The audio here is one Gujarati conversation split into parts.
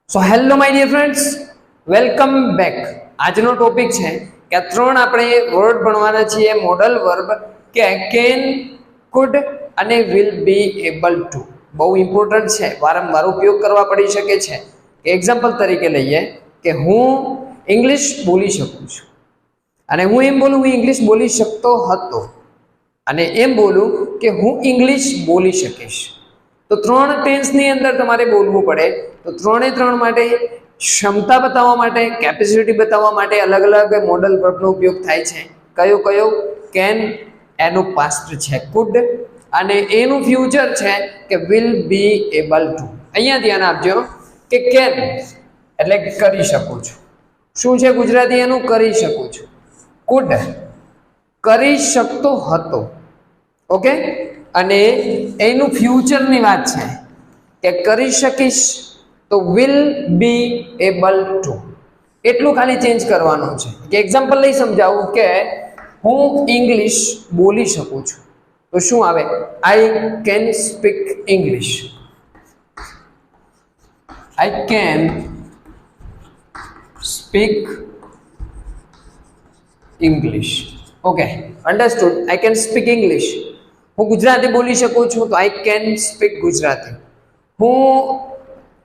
So hello my dear friends, welcome back. આજનો ટોપિક છે કે ત્રણ આપણે વર્ડ ભણવાના છીએ મોડલ વર્બ કે કેન, કુડ અને વિલ બી એબલ ટુ. બહુ ઇમ્પોર્ટન્ટ છે, વારંવાર ઉપયોગ કરવા પડી શકે છે. એક્ઝામ્પલ તરીકે લઈએ કે હું ઇંગ્લિશ બોલી શકું છું અને હું એમ બોલું હું ઇંગ્લિશ બોલી શકતો હતો અને એમ બોલું કે હું ઇંગ્લિશ બોલી શકીશ. તો ત્રણ ટેન્સની અંદર તમારે બોલવું પડે. તો ત્રણે ત્રણ માટે ક્ષમતા બતાવવા માટે, કેપેસિટી બતાવવા માટે અલગ અલગ મોડલ વર્બનો ઉપયોગ થાય છે. કયો કયો? કેન એનું પાસ્ટ છે કુડ, અને એનું ફ્યુચર છે કે વિલ બી એબલ ટુ. અહીંયા ધ્યાન આપજો કે કેન એટલે કરી શકું છું. શું છે ગુજરાતી એનું? કરી શકું છું. કુડ કરી શકતો હતો. ઓકે, અને એનું ફ્યુચરની વાત છે કે કરી શકીશ, તો વિલ બી એબલ ટુ. એટલું ખાલી ચેન્જ કરવાનું છે. કે એક્ઝામ્પલ લઈ સમજાવું કે હું ઇંગ્લિશ બોલી શકું છું, તો શું આવે? I can speak English. I can speak English. Okay, understood. I can speak English. હું ગુજરાતી બોલી શકું છું, તો આઈ કેન સ્પીક ગુજરાતી. હું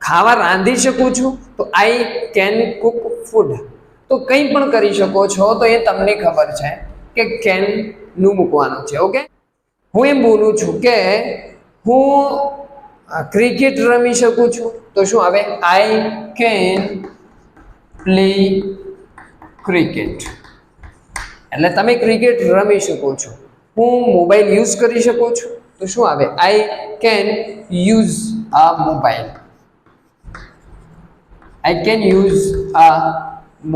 ખાવા રાંધી શકું છું, તો આઈ કેન કુક ફૂડ. તો કંઈ પણ કરી શકો છો, તો એ તમને ખબર છે કે કેન નું મૂકવાનું છે. ઓકે, હું એમ બોલું છું કે હું ક્રિકેટ રમી શકું છું, તો શું આવે? I can play cricket. એટલે તમે ક્રિકેટ રમી શકો છો. હું મોબાઈલ યુઝ કરી શકું છું, તો શું આવે? I can use a mobile. I can use a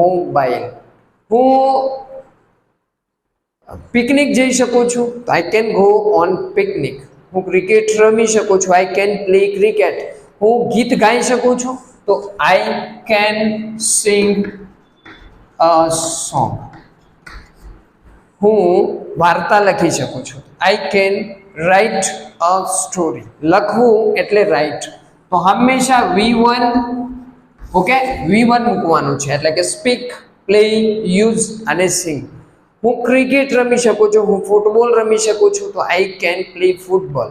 mobile. હું પિકનિક જઈ શકું છું, તો I can go on picnic. હું ક્રિકેટ રમી શકું છું, આઈ કેન પ્લે ક્રિકેટ. હું ગીત ગાઈ શકું છું, તો I can sing a song. હું વાર્તા લખી શકું છું, I can write a story. લખવું એટલે રાઇટ. તો હંમેશા V1, ઓકે, V1 મૂકવાનું છે. એટલે કે સ્પીક, પ્લે, યુઝ અને સિંગ. હું ક્રિકેટ રમી શકું છું, હું ફૂટબોલ રમી શકું છું, તો આઈ કેન પ્લે ફૂટબોલ.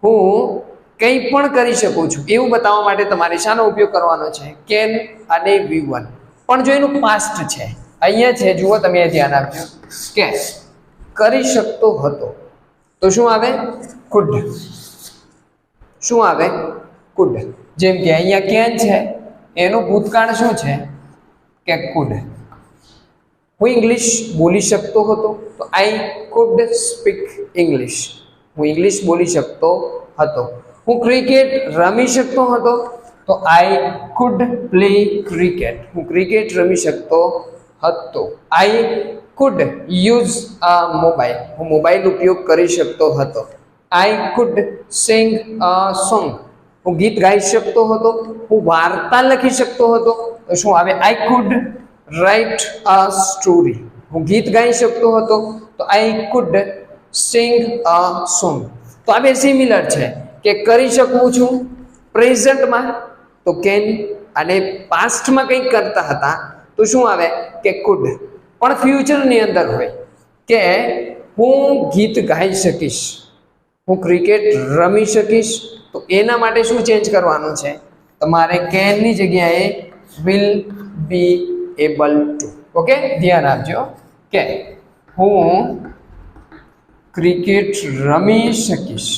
હું કંઈ પણ કરી શકું છું એવું બતાવવા માટે તમારે શાનો ઉપયોગ કરવાનો છે? કેન અને V1. પણ જો એનું પાસ્ટ છે, અહીંયા છે, જુઓ તમે ધ્યાન આપજો કે કરી શકતો હતો, તો શું આવે? કુડ. શું આવે? કુડ. જેમ કે અહીંયા કેન છે, એનું ભૂતકાળ શું છે? કે કુડ. હું ઇંગ્લિશ બોલી શકતો હતો, તો આઈ કુડ સ્પીક ઇંગ્લિશ. હું ઇંગ્લિશ બોલી શકતો હતો. હું ક્રિકેટ રમી શકતો હતો, તો આઈ કુડ પ્લે ક્રિકેટ. હું ક્રિકેટ રમી શકતો હતો. I could use a mobile. હું મોબાઈલ ઉપયોગ કરી શકતો હતો. I could sing a song. હું ગીત ગાઈ શકતો હતો. હું વાર્તા લખી શકતો હતો, તો શું આવે? I could write a story. હું ગીત ગાઈ શકતો હતો, તો I could sing a song. તો આ બે સિમિલર છે કે કરી શકું છું પ્રેઝન્ટમાં તો કેન, અને પાસ્ટમાં કંઈક કરતા હતા તો શું આવે? કે કુડ. પણ ફ્યુચરની અંદર હોય કે હું ગીત ગાઈ શકીશ, હું ક્રિકેટ રમી શકીશ, તો એના માટે શું ચેન્જ કરવાનું છે? તમારે કેનની જગ્યાએ will be able two. Okay, ધ્યાન આપજો કે હું ક્રિકેટ રમી શકીશ.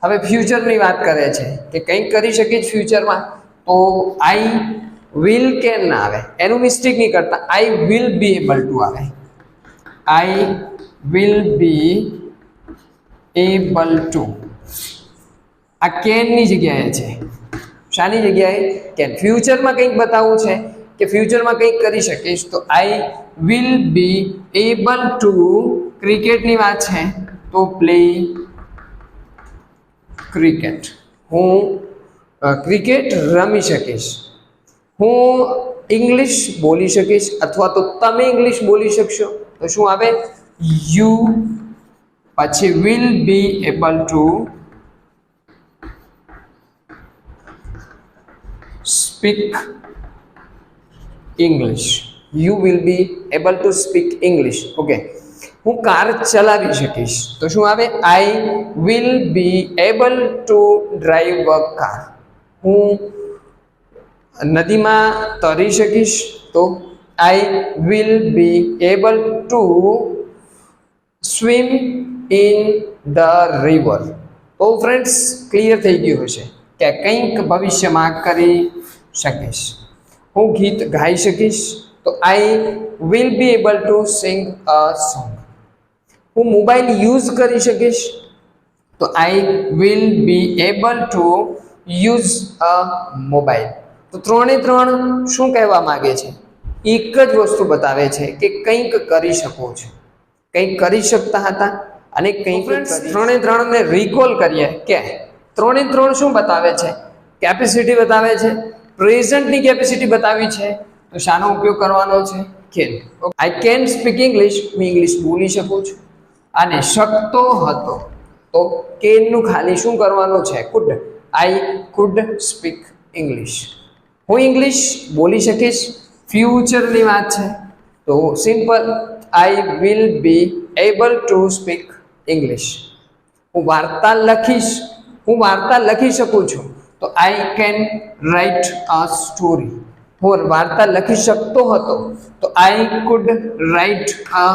હવે ફ્યુચરની વાત કરે છે કે કંઈક કરી શકીશ ફ્યુચરમાં, તો આઈ વિલ કેન ના આવે. એનું મિસ્ટેક નહીં કરતા, I will be able to આવે. I will be able to. આ કેનની જગ્યાએ છે. શાની જગ્યાએ? કેન. ફ્યુચરમાં કંઈક બતાવવું છે કે ફ્યુચરમાં કંઈક કરી શકીશ, તો આઈ વિલ બી એબલ ટુ. ક્રિકેટની વાત છે તો પ્લે ક્રિકેટ. હું ક્રિકેટ રમી શકીશ. હું ઇંગ્લિશ બોલી શકીશ, અથવા તો તમે ઇંગ્લિશ બોલી શકશો, તો શું આવે? યુ પછી will be able two speak English. You will be able to speak English. Okay. હું કાર ચલાવી શકીશ તો શું આવે? I will be able to drive a car. હું નદીમાં તરી શકીશ તો I will be able to swim in the river. તો ફ્રેન્ડ્સ ક્લિયર થઈ ગયું હશે કે કંઈક ભવિષ્યમાં કરી શકીશ. હું ગીત ગાઈ શકીશ તો I will be able to sing a song. હું મોબાઈલ યુઝ કરી શકીશ તો I will be able to use a mobile. તો ત્રણે ત્રણ શું કહેવા માંગે છે? એક જ વસ્તુ બતાવે છે કે કંઈક કરી શકો છો, કંઈક કરી શકતા હતા અને કંઈક. ત્રણે ત્રણને રિકોલ કરીએ કે ત્રણે ત્રણ શું બતાવે છે? કેપેસિટી બતાવે છે, પ્રેઝન્ટની કેપેસિટી બતાવી છે. તો શાનો ઉપયોગ કરવાનો છે? Can. I can speak English, હું ઇંગ્લિશ બોલી શકું છું. અને શકતો હતો તો કેનનું ખાલી શું કરવાનું છે? Food. I could speak English. હું ઇંગ્લિશ બોલી શકીશ. ફ્યુચરની વાત છે તો simple I will be able to speak English. હું વાર્તા લખીશ, હું વાર્તા લખી શકું છું તો I can write a story. હું વાર્તા લખી શકતો હતો તો I food write a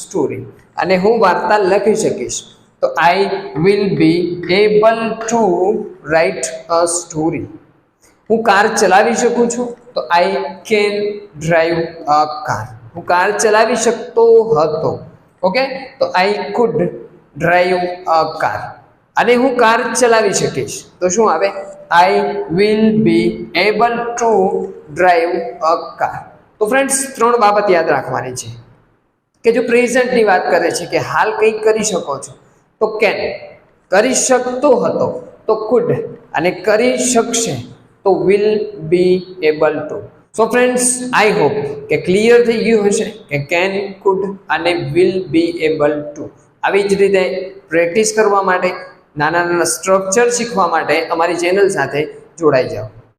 story. અને હું વાર્તા લખી શકીશ તો આઈ will be able two write a story. હું કાર ચલાવી શકું છું તો I can drive a car. હું કાર ચલાવી શકતો હતો. ઓકે, તો I food drive a car. અને હું કાર ચલાવી શકીશ તો શું આવે? I will be able to drive a car. તો ફ્રેન્ડ્સ ત્રણ બાબત યાદ રાખવાની છે કે જો પ્રેઝન્ટની વાત કરે છે કે હાલ કંઈક કરી શકો છો તો કેન, કરી શકતો હતો તો કુડ, અને કરી શકશે તો will be able two. So friends I hope કે ક્લિયર થઈ ગયું હશે કે કેન, કુડ અને વિલ બી એબલ ટુ. આવી જ રીતે પ્રેક્ટિસ કરવા માટે, નાના નાના સ્ટ્રક્ચર શીખવા માટે અમારી ચેનલ સાથે જોડાઈ જાઓ.